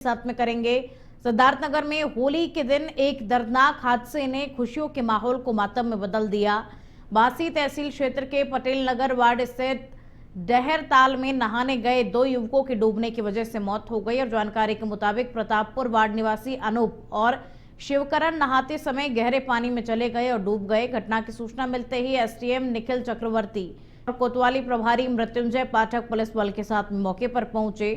साथ में करेंगे। सिद्धार्थनगर में होली के दिन एक दर्दनाक हादसे ने खुशियों के माहौल को मातम में बदल दिया। बासी तहसील क्षेत्र के पटेल नगर वार्ड स्थित डहर ताल में नहाने गए दो युवकों की डूबने की वजह से मौत हो गई और जानकारी के मुताबिक प्रतापपुर वार्ड निवासी अनूप और शिवकरण नहाते समय गहरे पानी में चले गए और डूब गए। घटना की सूचना मिलते ही एसडीएम निखिल चक्रवर्ती और कोतवाली प्रभारी मृत्युंजय पाठक पुलिस बल के साथ मौके पर पहुंचे।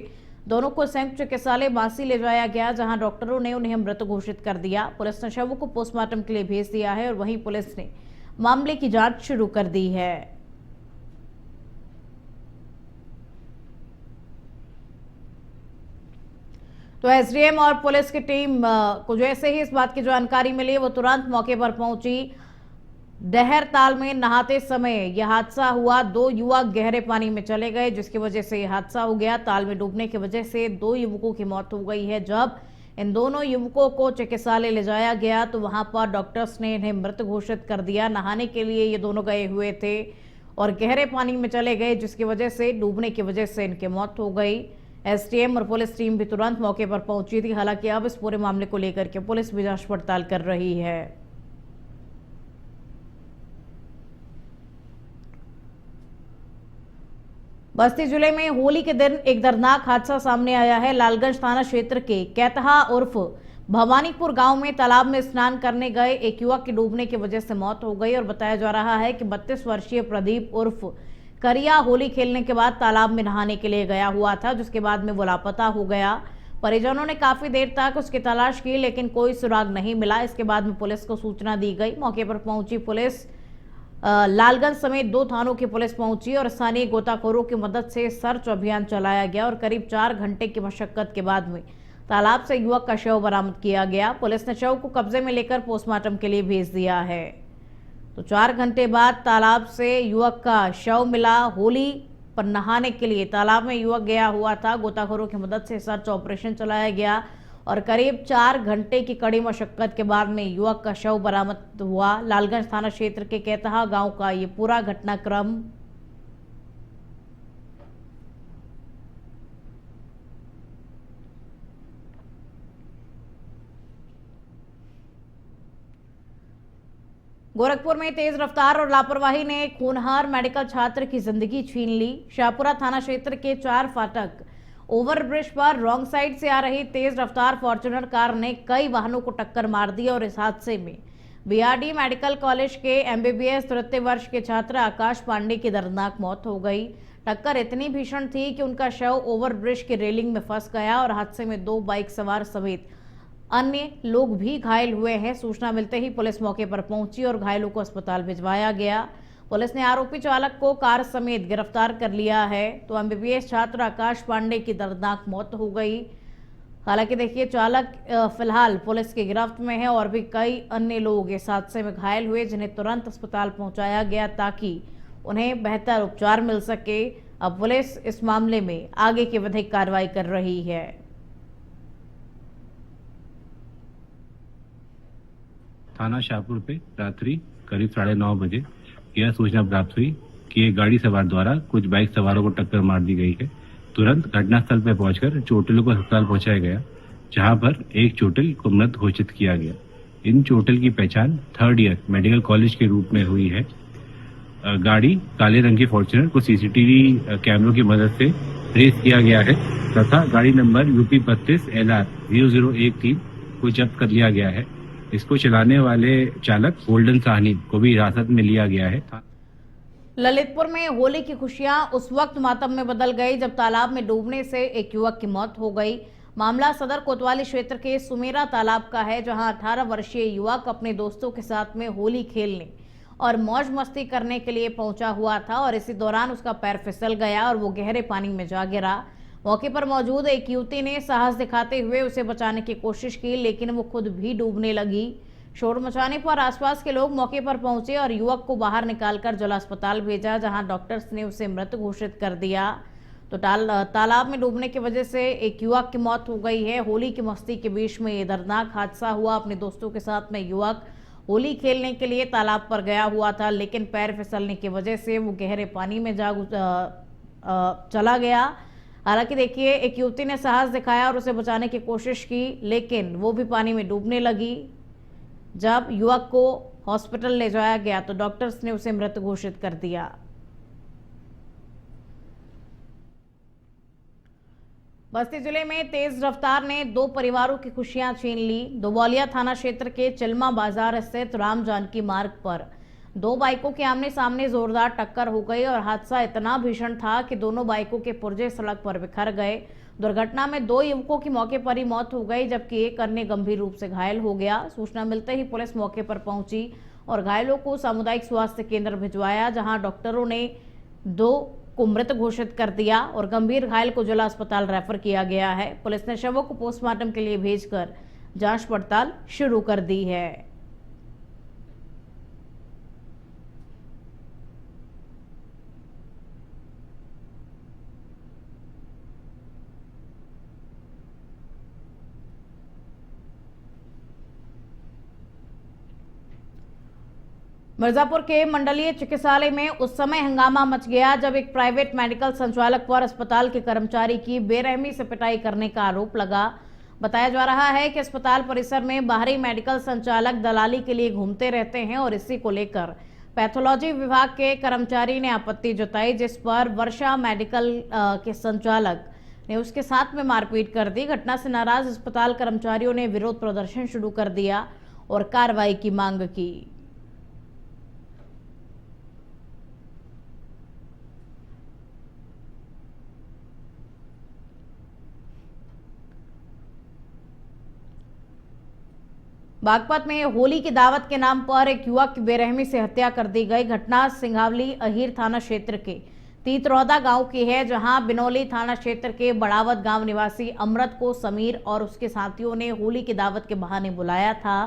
दोनों को संयुक्त चिकित्सालय बासी ले जाया गया, जहां डॉक्टरों ने उन्हें मृत घोषित कर दिया। पुलिस ने शवों को पोस्टमार्टम के लिए भेज दिया है और वहीं पुलिस ने मामले की जांच शुरू कर दी है। तो एसडीएम और पुलिस की टीम को जैसे ही इस बात की जानकारी मिली, वो तुरंत मौके पर पहुंची। डहर ताल में नहाते समय यह हादसा हुआ। दो युवक गहरे पानी में चले गए, जिसकी वजह से यह हादसा हो गया। ताल में डूबने की वजह से दो युवकों की मौत हो गई है। जब इन दोनों युवकों को चिकित्सालय ले जाया गया तो वहां पर डॉक्टर्स ने इन्हें मृत घोषित कर दिया। नहाने के लिए ये दोनों गए हुए थे और गहरे पानी में चले गए, जिसकी वजह से डूबने की वजह से इनकी मौत हो गई। एसडीएम और पुलिस टीम भी तुरंत मौके पर पहुंची थी। हालांकि अब इस पूरे मामले को लेकर के पुलिस भी जांच पड़ताल कर रही है। बस्ती जिले में होली के दिन एक दर्दनाक हादसा सामने आया है। लालगंज थाना क्षेत्र के कैतहा उर्फ भवानीपुर गांव में तालाब में स्नान करने गए एक युवक की डूबने की वजह से मौत हो गई और बताया जा रहा है कि 32 वर्षीय प्रदीप उर्फ करिया होली खेलने के बाद तालाब में नहाने के लिए गया हुआ था, जिसके बाद में वो लापता हो गया। परिजनों ने काफी देर तक उसकी तलाश की, लेकिन कोई सुराग नहीं मिला। इसके बाद में पुलिस को सूचना दी गई। मौके पर पहुंची पुलिस लालगंज समेत 2 थानों की पुलिस पहुंची और स्थानीय गोताखोरों की मदद से सर्च अभियान चलाया गया और करीब 4 घंटे की मशक्कत के बाद में तालाब से युवक का शव बरामद किया गया। पुलिस ने शव को कब्जे में लेकर पोस्टमार्टम के लिए भेज दिया है। तो 4 घंटे बाद तालाब से युवक का शव मिला। होली पर नहाने के लिए तालाब में युवक गया हुआ था। गोताखोरों की मदद से सर्च ऑपरेशन चलाया गया और करीब 4 घंटे की कड़ी मशक्कत के बाद में युवक का शव बरामद हुआ। लालगंज थाना क्षेत्र के कैतहा गांव का ये पूरा घटनाक्रम गोरखपुर में तेज रफ्तार और लापरवाही ने एक होनहार मेडिकल छात्र की जिंदगी छीन ली। शाहपुरा थाना क्षेत्र के 4 फाटक ओवरब्रिज पर रॉन्ग साइड से आ रही तेज रफ्तार फॉर्च्यूनर कार ने कई वाहनों को टक्कर मार दी और इस हादसे में बीआरडी मेडिकल कॉलेज के एमबीबीएस तृतीय वर्ष के छात्र आकाश पांडे की दर्दनाक मौत हो गई। टक्कर इतनी भीषण थी कि उनका शव ओवरब्रिज की रेलिंग में फंस गया और हादसे में 2 बाइक सवार समेत अन्य लोग भी घायल हुए हैं। सूचना मिलते ही पुलिस मौके पर पहुंची और घायलों को अस्पताल भिजवाया गया। पुलिस ने आरोपी चालक को कार समेत गिरफ्तार कर लिया है। तो एमबीबीएस छात्र आकाश पांडे की दर्दनाक मौत हो गई। हालांकि देखिए, चालक फिलहाल पुलिस की गिरफ्त में है और भी कई अन्य लोग इस हादसे में घायल हुए, जिन्हें तुरंत अस्पताल पहुंचाया गया ताकि उन्हें बेहतर उपचार मिल सके। अब पुलिस इस मामले में आगे की विधिक कार्रवाई कर रही है। थाना शाहपुर पे रात्रि करीब 9:30 बजे यह सूचना प्राप्त हुई कि एक गाड़ी सवार द्वारा कुछ बाइक सवारों को टक्कर मार दी गई है। तुरंत घटनास्थल पर पहुंचकर चोटिलों को अस्पताल पहुंचाया गया, जहां पर एक चोटिल को मृत घोषित किया गया। इन चोटिल की पहचान 3rd ईयर मेडिकल कॉलेज के रूप में हुई है। गाड़ी काले रंग की फॉर्च्यूनर को सीसीटीवी कैमरों की मदद से ट्रेस किया गया है तथा गाड़ी नंबर UP 32 LR 0013 को जब्त कर लिया गया है। इसको चलाने वाले चालक गोल्डन साहनी को भी हिरासत में लिया गया है। ललितपुर में होली की खुशियां उस वक्त मातम में बदल गई जब तालाब में डूबने से एक युवक की मौत हो गई। मामला सदर कोतवाली क्षेत्र के सुमेरा तालाब का है, जहां 18 वर्षीय युवक अपने दोस्तों के साथ में होली खेलने और मौज मस्ती करने के लिए पहुंचा हुआ था और इसी दौरान उसका पैर फिसल गया और वो गहरे पानी में जा गिरा। मौके पर मौजूद एक युवती ने साहस दिखाते हुए उसे बचाने की कोशिश की, लेकिन वो खुद भी डूबने लगी। शोर मचाने पर आसपास के लोग मौके पर पहुंचे और युवक को बाहर निकालकर जिला अस्पताल भेजा, जहां डॉक्टर्स ने उसे मृत घोषित कर दिया। तो तालाब में डूबने की वजह से एक युवक की मौत हो गई है। होली की मस्ती के बीच में ये दर्दनाक हादसा हुआ। अपने दोस्तों के साथ में युवक होली खेलने के लिए तालाब पर गया हुआ था, लेकिन पैर फिसलने की वजह से वो गहरे पानी में चला गया। हालांकि देखिए, एक युवती ने साहस दिखाया और उसे बचाने की कोशिश की, लेकिन वो भी पानी में डूबने लगी। जब युवक को हॉस्पिटल ले जाया गया तो डॉक्टर्स ने उसे मृत घोषित कर दिया। बस्ती जिले में तेज रफ्तार ने दो परिवारों की खुशियां छीन ली। दोबौलिया थाना क्षेत्र के चिल्मा बाजार स्थित राम जानकी मार्ग पर दो बाइकों के आमने सामने जोरदार टक्कर हो गई और हादसा इतना भीषण था कि दोनों बाइकों के पुर्जे सड़क पर बिखर गए। दुर्घटना में दो युवकों की मौके पर ही मौत हो गई, जबकि एक अन्य गंभीर रूप से घायल हो गया। सूचना मिलते ही पुलिस मौके पर पहुंची और घायलों को सामुदायिक स्वास्थ्य केंद्र भिजवाया, जहां डॉक्टरों ने दो को मृत घोषित कर दिया और गंभीर घायल को जिला अस्पताल रेफर किया गया है। पुलिस ने शवों को पोस्टमार्टम के लिए भेजकर जांच पड़ताल शुरू कर दी है। मिर्जापुर के मंडलीय चिकित्सालय में उस समय हंगामा मच गया जब एक प्राइवेट मेडिकल संचालक पर अस्पताल के कर्मचारी की बेरहमी से पिटाई करने का आरोप लगा। बताया जा रहा है कि अस्पताल परिसर में बाहरी मेडिकल संचालक दलाली के लिए घूमते रहते हैं और इसी को लेकर पैथोलॉजी विभाग के कर्मचारी ने आपत्ति जताई, जिस पर वर्षा मेडिकल के संचालक ने उसके साथ में मारपीट कर दी। घटना से नाराज अस्पताल कर्मचारियों ने विरोध प्रदर्शन शुरू कर दिया और कार्रवाई की मांग की। बागपत में होली की दावत के नाम पर एक युवक की बेरहमी से हत्या कर दी गई। घटना सिंघावली अहीर थाना क्षेत्र के तीतरौदा गांव की है, जहां बिनौली थाना क्षेत्र के बड़ावत गांव निवासी अमृत को समीर और उसके साथियों ने होली की दावत के बहाने बुलाया था।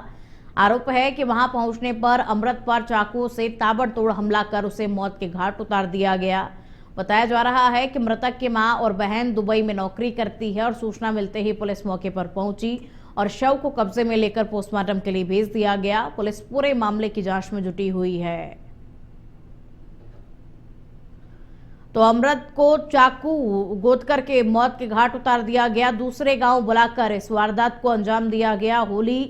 आरोप है कि वहां पहुंचने पर अमृत पर चाकू से ताबड़तोड़ हमला कर उसे मौत के घाट उतार दिया गया। बताया जा रहा है कि मृतक की मां और बहन दुबई में नौकरी करती है और सूचना मिलते ही पुलिस मौके पर पहुंची और शव को कब्जे में लेकर पोस्टमार्टम के लिए भेज दिया गया। पुलिस पूरे मामले की जांच में जुटी हुई है। तो अमृत को चाकू गोद करके मौत के घाट उतार दिया गया। दूसरे गांव बुलाकर इस वारदात को अंजाम दिया गया। होली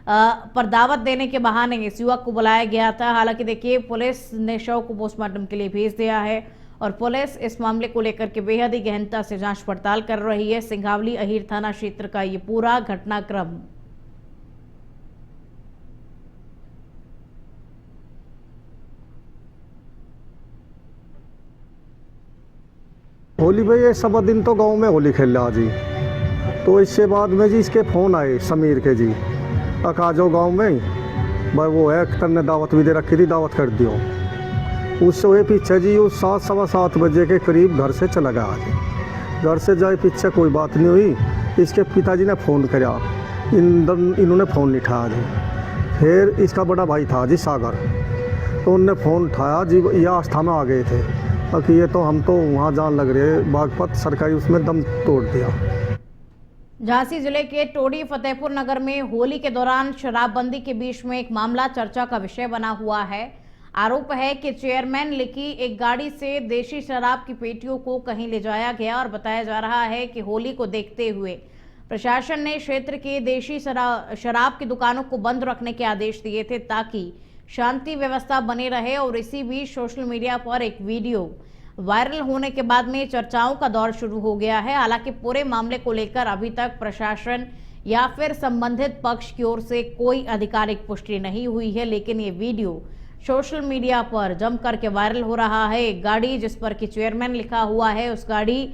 पर दावत देने के बहाने इस युवक को बुलाया गया था। हालांकि देखिए, पुलिस ने शव को पोस्टमार्टम के लिए भेज दिया है और पुलिस इस मामले को लेकर के बेहद ही गहनता से जांच पड़ताल कर रही है। सिंघावली अहीर थाना क्षेत्र का ये पूरा घटनाक्रम। होली भाई ये सब दिन तो गांव में होली खेल रहा जी, तो इसके बाद में जी इसके फ़ोन आए समीर के जी, आ जाओ गाँव में भाई, वो है अख्तर ने दावत भी दे रखी थी, दावत कर दियो। उससे हुए पीछे जी वो 7 सवा 7 बजे के करीब घर से चला गया जी। घर से जाए पीछे कोई बात नहीं हुई। इसके पिताजी ने फ़ोन किया, इन्होंने फ़ोन नहीं उठाया जी। फिर इसका बड़ा भाई था जी सागर, तो उनने फ़ोन उठाया जी, यह आस्था में आ गए थे कि ये तो हम तो वहाँ जान लग रहे बागपत सरकारी, उसमें दम तोड़ दिया। झांसी जिले के टोडी फतेहपुर नगर में होली के दौरान शराबबंदी के बीच में एक मामला चर्चा का विषय बना हुआ है। आरोप है कि चेयरमैन लिखी एक गाड़ी से देशी शराब की पेटियों को कहीं ले जाया गया और बताया जा रहा है कि होली को देखते हुए प्रशासन ने क्षेत्र के देशी शराब की दुकानों को बंद रखने के आदेश दिए थे ताकि शांति व्यवस्था बनी रहे। और इसी बीच सोशल मीडिया पर एक वीडियो वायरल होने के बाद में चर्चाओं का दौर शुरू हो गया है। हालांकि पूरे मामले को लेकर अभी तक प्रशासन या फिर संबंधित पक्ष की ओर से कोई आधिकारिक पुष्टि नहीं हुई है, लेकिन ये वीडियो सोशल मीडिया पर जम करके वायरल हो रहा है। एक गाड़ी जिस पर कि चेयरमैन लिखा हुआ है, उस गाड़ी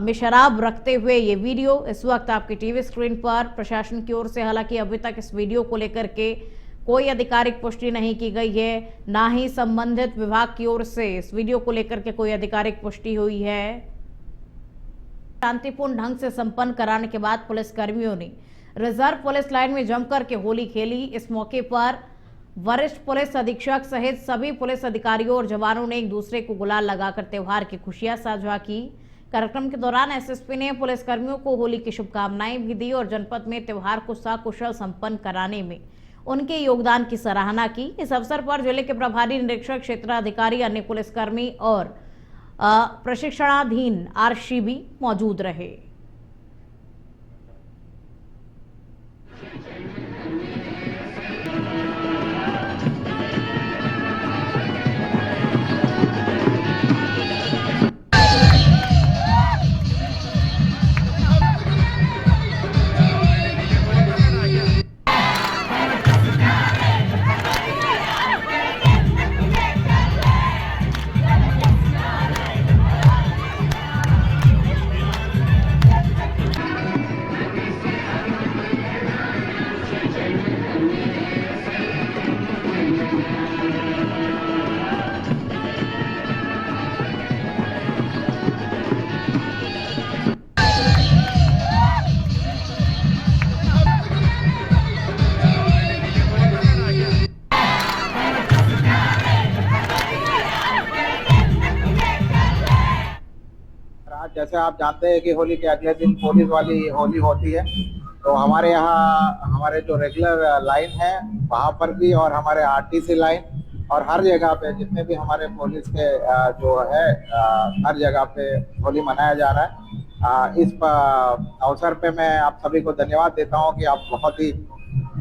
में शराब रखते हुए ये वीडियो इस वक्त आपकी टीवी स्क्रीन पर प्रशासन की ओर से, हालांकि अभी तक इस वीडियो को लेकर के कोई आधिकारिक पुष्टि नहीं की गई है, ना ही संबंधित विभाग की ओर से इस वीडियो को लेकर के कोई आधिकारिक पुष्टि हुई है। शांतिपूर्ण ढंग से संपन्न कराने के बाद पुलिस कर्मियों ने रिजर्व पुलिस लाइन में जमकर के होली खेली। इस मौके पर वरिष्ठ पुलिस अधीक्षक सहित सभी पुलिस अधिकारियों और जवानों ने एक दूसरे को गुलाल लगाकर त्योहार की खुशियां साझा की। कार्यक्रम के दौरान एसएसपी ने पुलिस कर्मियों को होली की शुभकामनाएं भी दी और जनपद में त्योहार को सकुशल संपन्न कराने में उनके योगदान की सराहना की। इस अवसर पर जिले के प्रभारी निरीक्षक, क्षेत्राधिकारी, अन्य पुलिसकर्मी और प्रशिक्षणाधीन आरशी भी मौजूद रहे। जैसे आप जानते हैं कि होली के अगले दिन पुलिस वाली होली होती है, तो हमारे यहाँ हमारे जो रेगुलर लाइन है वहाँ पर भी, और हमारे आरटीसी लाइन और हर जगह पे जितने भी हमारे पुलिस के जो है हर जगह पे होली मनाया जा रहा है। इस अवसर पे मैं आप सभी को धन्यवाद देता हूँ कि आप बहुत ही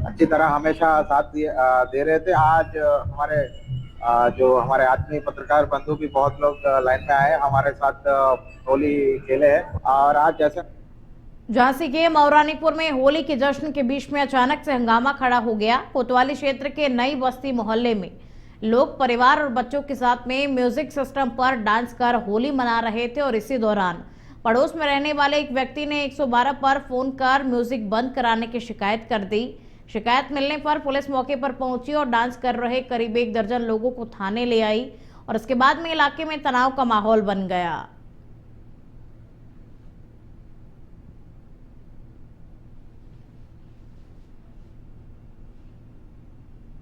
अच्छी तरह हमेशा साथ दे रहे थे। आज हमारे जो हमारे आदमी पत्रकार बंधु भी बहुत लोग लाइन में आए, हमारे साथ होली खेले हैं। और आज जैसे झांसी के मौरानीपुर में होली के जश्न के बीच में अचानक से हंगामा खड़ा हो गया। कोतवाली क्षेत्र के नई बस्ती मोहल्ले में लोग परिवार और बच्चों के साथ में म्यूजिक सिस्टम पर डांस कर होली मना रहे थे और इसी दौरान पड़ोस में रहने वाले एक व्यक्ति ने 112 पर फोन कर म्यूजिक बंद कराने की शिकायत कर दी। शिकायत मिलने पर पुलिस मौके पर पहुंची और डांस कर रहे करीब 1 दर्जन लोगों को थाने ले आई और उसके बाद में इलाके में तनाव का माहौल बन गया।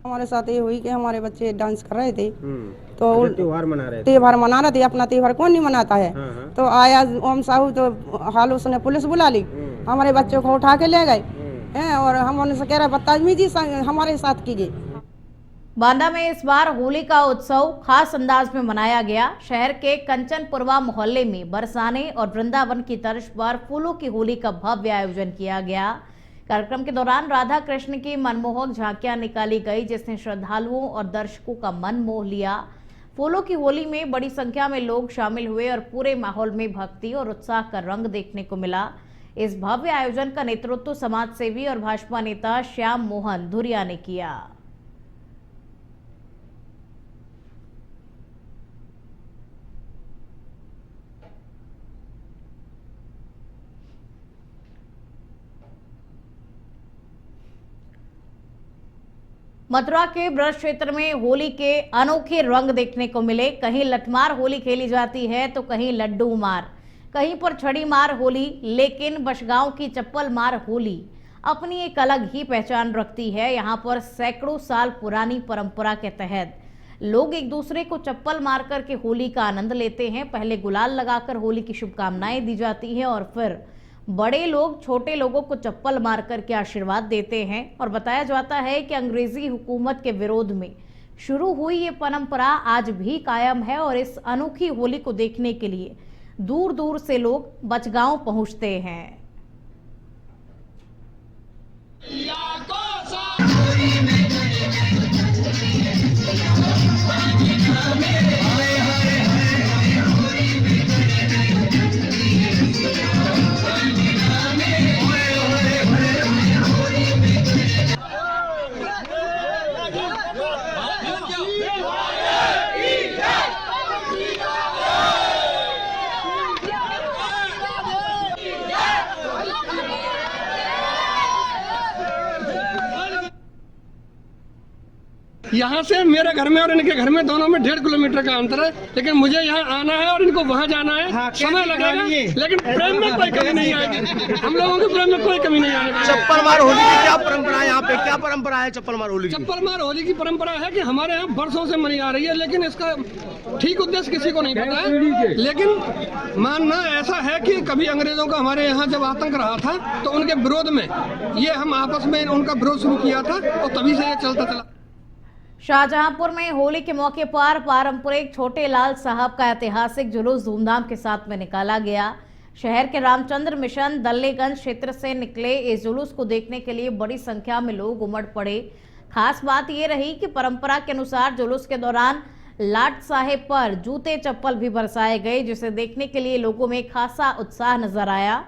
हमारे साथ ये हुई कि हमारे बच्चे डांस कर रहे थे तो त्योहार मना रहे थे। त्योहार मना रहे थे। अपना त्योहार कौन नहीं मनाता है। तो आया ओम साहू तो हाल उसने पुलिस बुला ली, हमारे बच्चों को उठा के ले गए हैं और हम उनसे कह रहे बदतमीजी हमारे साथ कीजिए। बांदा में इस बार होली का उत्सव खास अंदाज में मनाया गया। शहर के कंचनपुरवा मोहल्ले में बरसाने और वृंदावन की तर्ज पर फूलों की होली का भव्य आयोजन किया गया। कार्यक्रम के दौरान राधा कृष्ण की मनमोहक झांकियां निकाली गई, जिसने श्रद्धालुओं और दर्शकों का मन मोह लिया। फूलों की होली में बड़ी संख्या में लोग शामिल हुए और पूरे माहौल में भक्ति और उत्साह का रंग देखने को मिला। इस भव्य आयोजन का नेतृत्व समाज सेवी और भाजपा नेता श्याम मोहन धुरिया ने किया। मथुरा के ब्रज क्षेत्र में होली के अनोखे रंग देखने को मिले। कहीं लठमार होली खेली जाती है तो कहीं लड्डू मार, कहीं पर छड़ी मार होली, लेकिन बशगांव की चप्पल मार होली अपनी एक अलग ही पहचान रखती है। यहाँ पर सैकड़ों साल पुरानी परंपरा के तहत लोग एक दूसरे को चप्पल मार कर के होली का आनंद लेते हैं। पहले गुलाल लगाकर होली की शुभकामनाएं दी जाती हैं और फिर बड़े लोग छोटे लोगों को चप्पल मार कर के आशीर्वाद देते हैं। और बताया जाता है कि अंग्रेजी हुकूमत के विरोध में शुरू हुई ये परंपरा आज भी कायम है और इस अनोखी होली को देखने के लिए दूर दूर से लोग बचगांव पहुंचते हैं। यहाँ से मेरे घर में और इनके घर में दोनों में 1.5 किलोमीटर का अंतर है, लेकिन मुझे यहाँ आना है और इनको वहाँ जाना है। समय लगेगा लेकिन प्रेम में कोई कमी नहीं आएगी। हम लोगों के प्रेम में कोई कमी नहीं आएगी। चप्पल मार होली की क्या परंपरा है यहाँ पे? क्या परंपरा है चप्पल मार होली की? चप्पल मार होली की परंपरा है कि हमारे यहाँ वर्षों से मनी आ रही है, लेकिन इसका ठीक उद्देश्य किसी को नहीं पता है। लेकिन मानना ऐसा है कि कभी अंग्रेजों का हमारे यहाँ जब आतंक रहा था तो उनके विरोध में ये हम आपस में उनका विरोध शुरू किया था और तभी से ये चलता चला। शाहजहांपुर में होली के मौके पर पारंपरिक छोटे लाल साहब का ऐतिहासिक जुलूस धूमधाम के साथ में निकाला गया। शहर के रामचंद्र मिशन दल्लेगंज क्षेत्र से निकले इस जुलूस को देखने के लिए बड़ी संख्या में लोग उमड़ पड़े। खास बात ये रही कि परंपरा के अनुसार जुलूस के दौरान लाट साहेब पर जूते चप्पल भी बरसाए गए, जिसे देखने के लिए लोगों में खासा उत्साह नजर आया।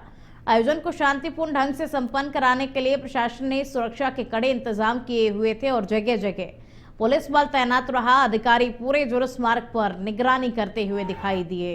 आयोजन को शांतिपूर्ण ढंग से संपन्न कराने के लिए प्रशासन ने सुरक्षा के कड़े इंतजाम किए हुए थे और जगह जगह पुलिस बल तैनात रहा। अधिकारी पूरे जुलूस मार्ग पर निगरानी करते हुए दिखाई दिए।